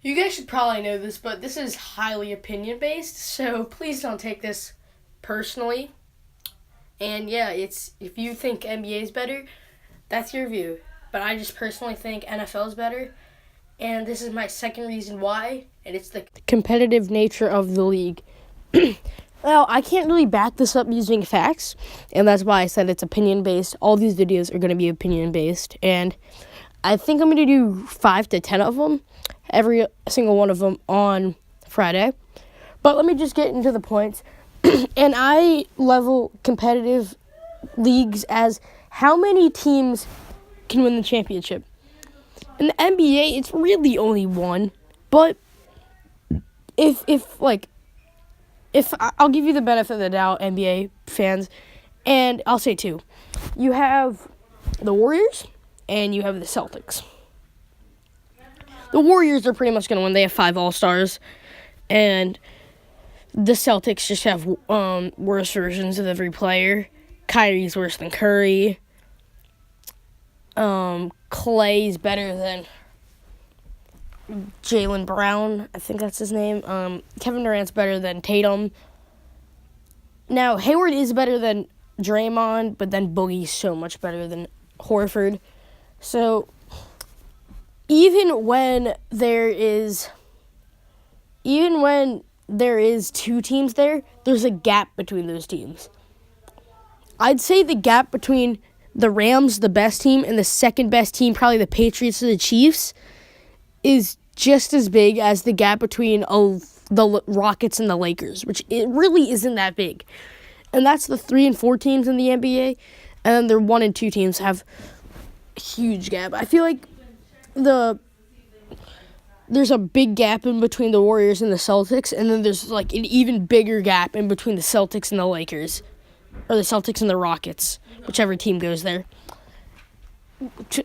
You guys should probably know this, but this is highly opinion-based, so please don't take this personally. And yeah, if you think NBA is better, that's your view. But I just personally think NFL is better, and this is my second reason why, and it's the competitive nature of the league. Well, I can't really back this up using facts, and that's why I said it's opinion-based. All these videos are going to be opinion-based, and I think I'm going to do 5 to 10 of them, every single one of them on Friday. But let me just get into the points. And I level competitive leagues as how many teams can win the championship. In the NBA, it's really only one. But if I'll give you the benefit of the doubt, NBA fans, and I'll say 2. You have the Warriors and you have the Celtics. The Warriors are pretty much going to win. They have 5 All-Stars, and the Celtics just have worse versions of every player. Kyrie's worse than Curry. Clay's better than Jaylen Brown. I think that's his name. Kevin Durant's better than Tatum. Now, Hayward is better than Draymond, but then Boogie's so much better than Horford. So, even when there is 2 teams there, there's a gap between those teams. I'd say the gap between the Rams, the best team, and the second best team, probably the Patriots or the Chiefs, is just as big as the gap between the Rockets and the Lakers, which it really isn't that big. And that's the 3 and 4 teams in the NBA, and then their 1 and 2 teams have a huge gap. I feel like there's a big gap in between the Warriors and the Celtics, and then there's like an even bigger gap in between the Celtics and the Lakers, or the Celtics and the Rockets, whichever team goes there,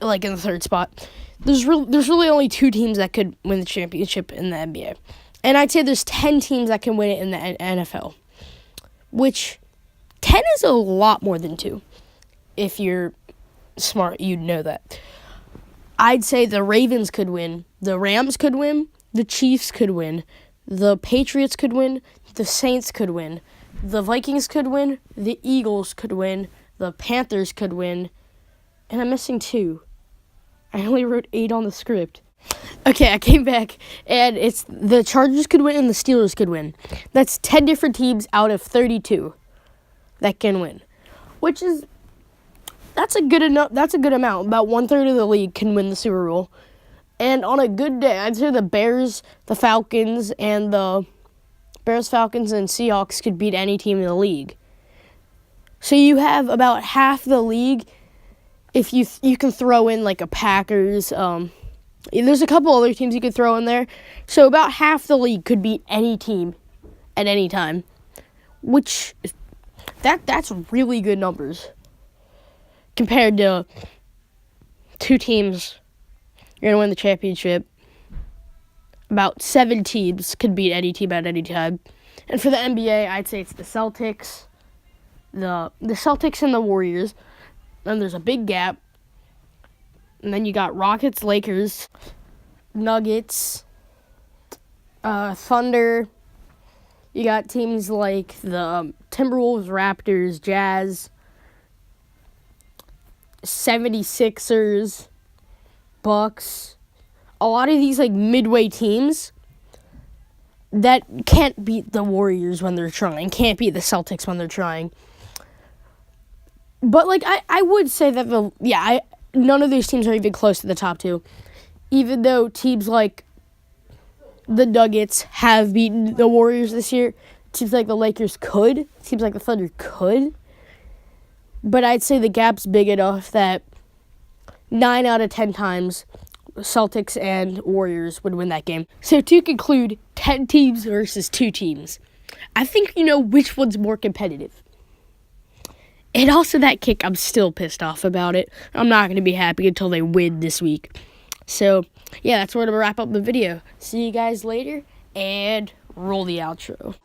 like in the 3rd spot. There's really only 2 teams that could win the championship in the NBA, and I'd say there's 10 teams that can win it in the NFL, which 10 is a lot more than 2. If you're smart, you'd know that. I'd say the Ravens could win, the Rams could win, the Chiefs could win, the Patriots could win, the Saints could win, the Vikings could win, the Eagles could win, the Panthers could win, and I'm missing 2. I only wrote 8 on the script. Okay, I came back, and it's the Chargers could win and the Steelers could win. That's 10 different teams out of 32 that can win, which is... That's a good amount. About 1/3 of the league can win the Super Bowl. And on a good day, I'd say the Bears, the Falcons, and Seahawks could beat any team in the league. So you have about half the league. If you can throw in like a Packers, there's a couple other teams you could throw in there. So about half the league could beat any team at any time, which that's really good numbers. Compared to 2 teams, you're going to win the championship. About 7 teams could beat any team at any time. And for the NBA, I'd say it's the Celtics, the Celtics and the Warriors. Then there's a big gap. And then you got Rockets, Lakers, Nuggets, Thunder. You got teams like the Timberwolves, Raptors, Jazz, 76ers, Bucks, a lot of these like midway teams that can't beat the Warriors when they're trying, can't beat the Celtics when they're trying. But like I would say that none of these teams are even close to the top 2, even though teams like the Nuggets have beaten the Warriors this year. Teams like the Lakers could, teams like the Thunder could. But I'd say the gap's big enough that 9 out of 10 times Celtics and Warriors would win that game. So to conclude, 10 teams versus 2 teams. I think you know which one's more competitive. And also that kick, I'm still pissed off about it. I'm not going to be happy until they win this week. So, yeah, that's where to wrap up the video. See you guys later, and roll the outro.